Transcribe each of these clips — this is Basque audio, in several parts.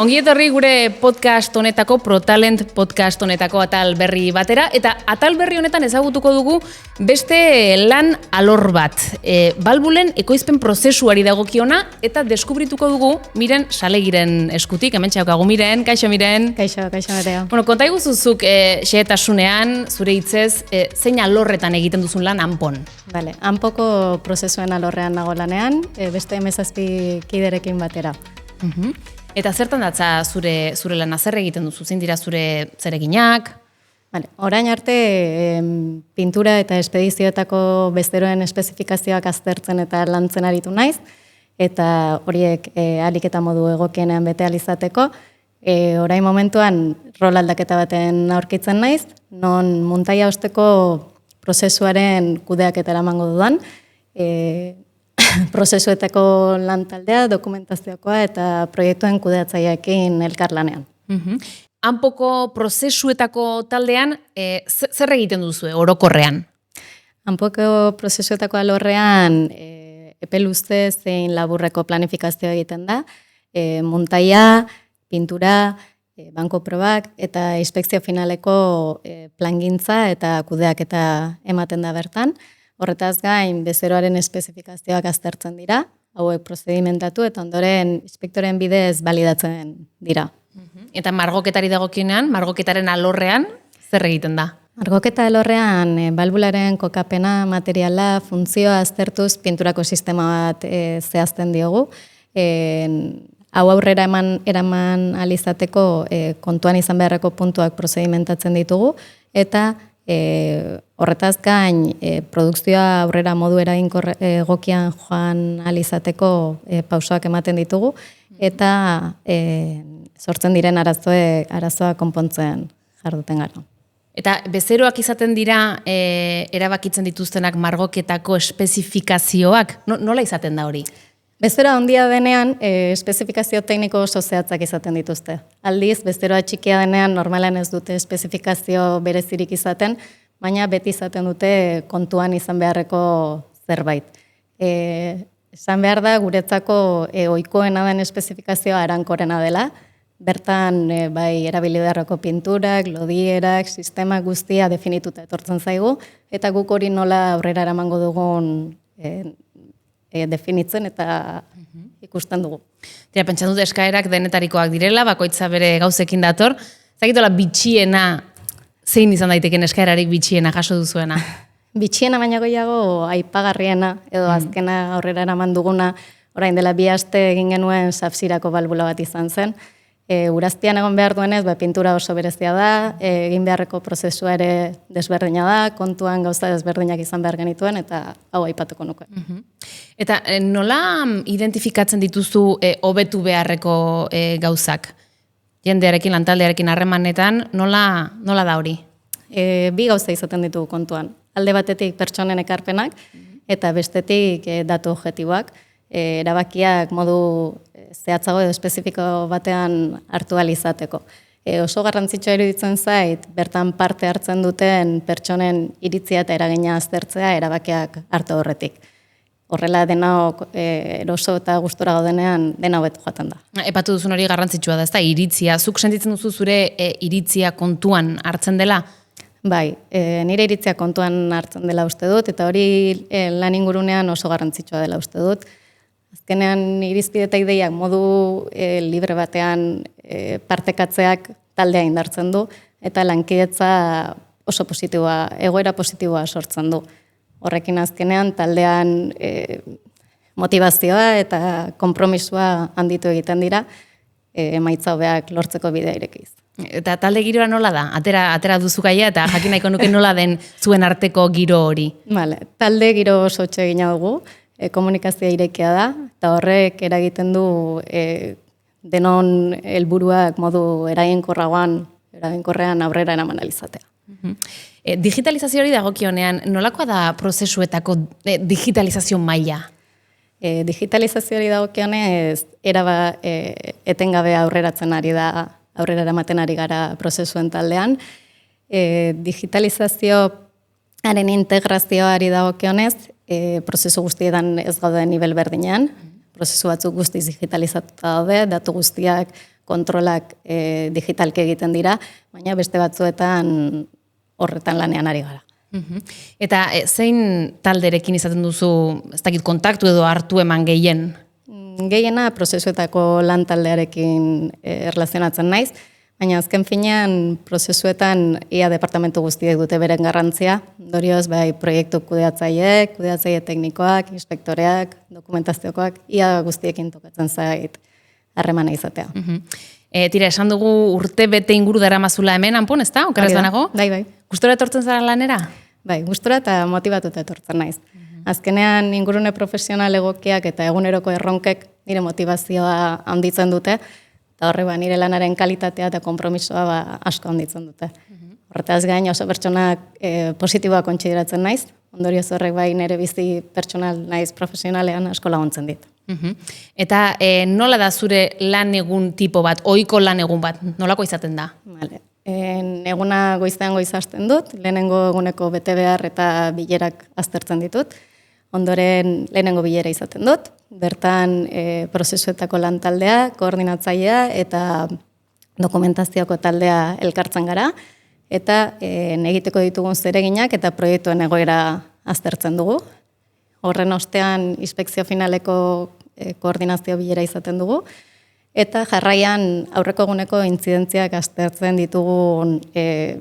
Ongi etorri gure podcast honetako, ProTalent podcast honetako atal berri batera, eta atal berri honetan ezagutuko dugu beste lan alor bat. Balbulen ekoizpen prozesuari dagokiona, eta deskubrituko dugu Miren Salegiren eskutik. Hemen txaukagu Miren, kaixo Miren. Kaixo Nerea. Bueno, konta iguzuzuk xehetasunean, zure hitzez, zein alorretan egiten duzun lan Anpon? Vale, Anpoko prozesuen alorrean nago lanean, beste 17 kiderekin batera. Eta zertan datza zure lana, zer egiten duzu? Zein dira zure zereginak? Vale, orain arte pintura eta espedizioetako besteroen espezifikazioak aztertzen eta lantzen aritu naiz, eta horiek ahalik eta modu egokienean bete ahal izateko, orain momentuan rol aldaketa baten aurkitzen naiz, non muntaia osteko prozesuaren kudeaketa eramango dudan, prozesuetako lan taldea, dokumentazioakoa eta proiektuen kudeatzaileekin elkarlanean. Anpoko prozesuetako taldean, zer egiten duzue orokorrean? Anpoko prozesuetako alorrean epe luze zein laburreko planifikazioa egiten da, muntaia, pintura, banko probak eta inspekzio finaleko plangintza eta kudeaketa ematen da bertan. Horretaz gain, bezeroaren espezifikazioak aztertzen dira, hauek prozedimentatu eta ondoren inspektoren bidez balidatzen dira. Eta margoketari dagokienean, margoketaren alorrean, zer egiten da? Margoketa alorrean, balbularen kokapena, materiala, funtzioa aztertuz pinturako sistema bat zehazten diogu. Hau aurrera eraman alizateko kontuan izan beharreko puntuak prozedimentatzen ditugu, eta horretaz gain, produkzioa aurrera modu eraginkor egokian joan alizateko pausoak ematen ditugu, eta sortzen diren arazoa konpontzen jarduten gara. Eta bezeroak izaten dira erabakitzen dituztenak margoketako espezifikazioak, nola izaten da hori? Bezero handia denean, espezifikazio tekniko oso zehatzak izaten dituzte. Aldiz, bezeroa txikia denean normalan ez dute espezifikazio berezirik izaten, baina beti izaten dute kontuan izan beharreko zerbait. Esan behar da, guretzako ohikoena den espezifikazioa arankorena dela, bertan bai erabili beharreko pinturak, lodierak, sistema guztia definituta etortzen zaigu, eta guk hori nola aurrera eramango dugun definitzen eta ikusten dugu. Tira, pentsan dut eskaerak denetarikoak direla, bakoitza bere gauzekin dator. Zakitola bitxiena, zein izan daiteken eskaerarik bitxiena jaso duzuena? Bitxiena baina gehiago aipagarriena, edo azkena aurrera eraman duguna, orain dela 2 aste egin genuen Sapsirako balbula bat izan zen. Uraztian egon behar duenez, pintura oso berezia da, egin beharreko prozesua ere desberdina da, kontuan gauza desberdinak izan behar genituen, eta hau aipatuko nuke. Eta nola identifikatzen dituzu hobetu beharreko gauzak? Jendearekin, lantaldearekin harremanetan, nola da hori? 2 gauza izaten ditugu kontuan. Alde batetik pertsonen ekarpenak, eta bestetik datu objektiboak. Erabakiak modu zehatzago edo espezifiko batean hartu ahal izateko. Oso garrantzitsua iruditzen zait, bertan parte hartzen duten pertsonen iritzia eta eragina aztertzea erabakiak hartu horretik. Horrela denok eroso eta gustora gaudenean dena hobetu joaten da. Epatu duzun hori garrantzitsua da, ez da, iritzia. Zuk sentitzen duzu zure iritzia kontuan hartzen dela? Bai, nire iritzia kontuan hartzen dela uste dut, eta hori lan ingurunean oso garrantzitsua dela uste dut. Azkenean irizpide eta ideiak modu libre batean partekatzeak taldea indartzen du, eta lankidetza oso positiboa, egoera positiboa sortzen du. Horrekin azkenean taldean motivazioa eta konpromisua handitu egiten dira, emaitza hobeak lortzeko bidea irekiz. Eta talde giroa nola da? Atera duzu gaia eta jakin nahiko nuke nola den zuen arteko giro hori? Vale, talde giro oso egina dugu, komunikazioa irekia da, eta horrek eragiten du denon helburuak modu eraginkorrean aurrera eraman alizatea. Digitalizazio hori dagokionean, nolakoa da prozesuetako digitalizazio maila? Digitalizazio hori dagokionez, etengabe aurreratzen ari da, aurrera eramaten ari gara prozesuen taldean. Digitalizazioaren integrazioari dagokionez, prozesu guztietan ez gaude nivel berdinean, prozesu batzuk guztiz digitalizatuta daude, datu guztiak kontrolak digitalki egiten dira, baina beste batzuetan horretan lanean ari gara. Eta zein talderekin izaten duzu, ez dakit kontaktu edo hartu eman gehien? Gehiena prozesuetako lan taldearekin erlazionatzen naiz, baina azken finean prozesuetan ia departamentu guztiek dute beren garrantzia, ondorioz bai proiektu kudeatzaile teknikoak, inspektoreak, dokumentaziokoak, ia guztiekin tokatzen zait harremana izatea. Tira, esan dugu urte bete inguru daramazula hemen, Anpon, ez da? Okeraz banago? Bai. Gustora etortzen zara lanera? Bai, gustora eta motivatuta etortzen naiz. Azkenean ingurune profesional egokiak eta eguneroko erronkek nire motivazioa handitzen dute, eta horre nire lanaren kalitatea eta konpromisoa asko handitzen dute. Horretaz gain oso pertsonak positiboa kontsideratzen naiz, ondorioz horrek bai nire bizi pertsonal naiz profesionalean asko laguntzen dit. Eta nola da zure lan egun tipo bat, ohiko lan egun bat, nolako izaten da? Vale. Eguna goizean goiz hasten dut, lehenengo eguneko bete behar eta bilerak aztertzen ditut. Ondoren lehenengo bilera izaten dut, bertan prozesuetako lan taldea, koordinatzailea eta dokumentazioko taldea elkartzen gara, eta egiteko ditugun zereginak eta proiektuen egoera aztertzen dugu. Horren ostean inspekzio finaleko koordinazio bilera izaten dugu, eta jarraian aurreko eguneko intzidentziak aztertzen ditugun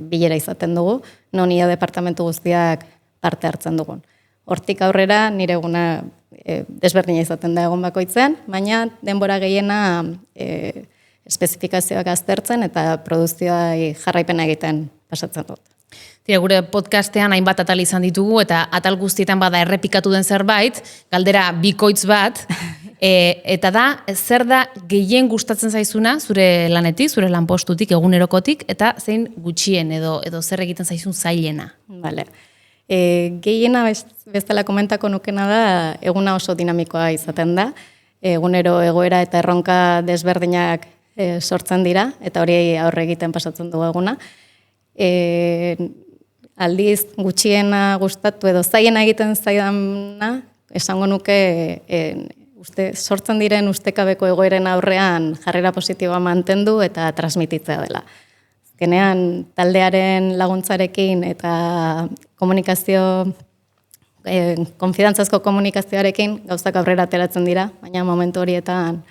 bilera izaten dugu, non ia departamentu guztiak parte hartzen dugun. Hortik aurrera nire eguna desberdina izaten da egon bakoitzean, baina denbora gehiena espezifikazioak aztertzen eta produzioa jarraipena egiten pasatzen dut. Tira, gure podcastean hainbat atal izan ditugu eta atal guztietan bada errepikatu den zerbait, galdera bikoitz bat, eta da, zer da gehien gustatzen zaizuna zure lanetik, zure lanpostutik, egunerokotik, eta zein gutxien edo zer egiten zaizun zailena. Vale. Gehiena bezala komentako nukena da, eguna oso dinamikoa izaten da, egunero egoera eta erronka desberdinak sortzen dira, eta hori aurre egiten pasatzen dugu eguna. Aldiz gutxiena gustatu edo zaiena egiten zaidana, esango nuke sortzen diren ustekabeko egoeren aurrean jarrera positiboa mantendu eta transmititzea dela. Azkenean taldearen laguntzarekin eta komunikazio, konfidantzazko komunikazioarekin gauzak aurrera ateratzen dira, baina momentu horietan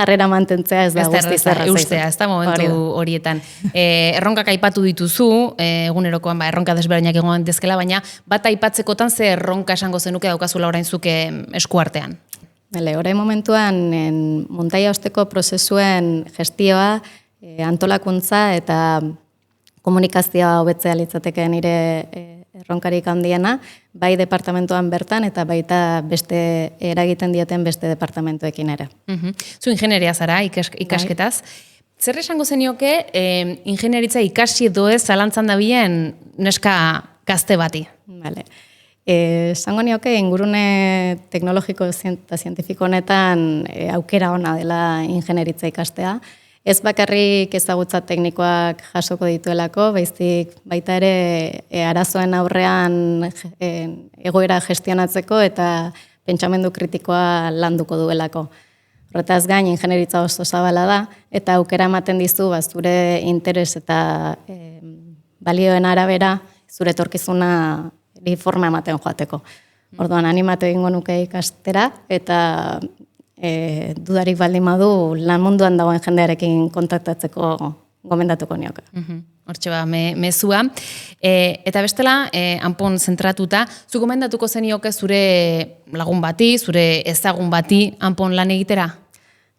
jarrera mantentzea ez da guztiz erraza. Ez da momentu horietan. Erronkak aipatu dituzu, egunerokoan erronka desberdinak egon dezkela, baina bat aipatzekotan ze erronka esango zenuke daukazula orain zuke eskuartean. Orain momentuan muntaia osteko prozesuen gestioa, antolakuntza eta komunikazioa hobetzea litzateke nire erronkarik handiena, bai departamentoan bertan eta baita beste eragiten dieten beste departamentoekin ere. Zu ingenieria zara ikasketaz. Zer esango zenioke ingenieritza ikasi edo ez zalantzan dabilen neska gazte bati? Vale. Esango nioke ingurune teknologiko eta zientifiko honetan aukera ona dela ingenieritza ikastea. Ez bakarrik ezagutza teknikoak jasoko dituelako, baizik baita ere arazoen aurrean egoera gestionatzeko eta pentsamendu kritikoa landuko duelako. Horretaz gain, ingenieritza oso zabala da, eta aukera ematen dizu zure interes eta balioen arabera zure etorkizuna forma ematen joateko. Orduan, animatu egingo nuke ikastera, eta dudarik baldin badu lan munduan dagoen jendearekin kontaktatzeko gomendatuko nioke. Hortxe mezua. Eta bestela, Anpon zentratuta, zu gomendatuko zenioke zure lagun bati, zure ezagun bati Anpon lan egitera?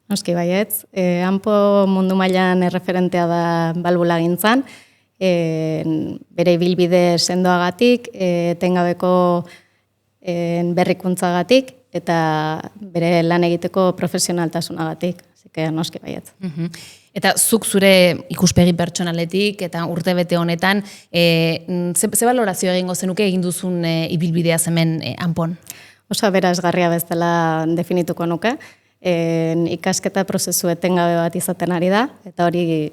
Noski baietz. Anpo mundu mailan erreferentea da balbulagintzan, bere ibilbide sendoagatik, etengabeko berrikuntzagatik, eta bere lan egiteko profesionaltasunagatik, noski baietz. Eta zuk zure ikuspegi pertsonaletik eta urtebete honetan, ze balorazio egingo zenuke egin duzun ibilbidea hemen Anpon? Oso aberasgarria bezala definituko nuke, ikasketa prozesu etengabe bat izaten ari da, eta hori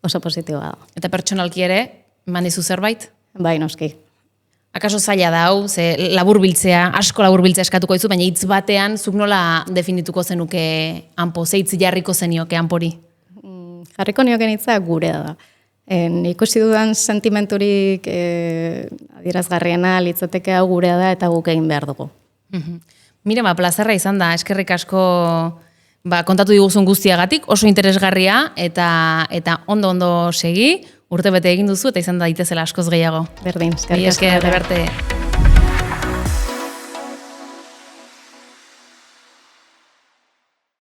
oso positiboa da. Eta pertsonalki ere, manizu zerbait? Bai, noski. Akaso zaila da hau, ze laburbiltzea, asko laburbiltzea eskatuko dizu, baina hitz batean zuk nola definituko zenuke Anpo, ze hitz jarriko zenioke Anpori? Jarriko nioken hitza gurea da. Ikusi dudan sentimenturik adierazgarriena litzateke hau gurea da eta guk egin behar dugu. Mira, plazerra izan da, eskerrik asko kontatu diguzun guztiagatik, oso interesgarria eta ondo segi, urte bete egin duzu eta izan daitezela askoz gehiago. Berdin, eskerrik asko. Esker, Berte.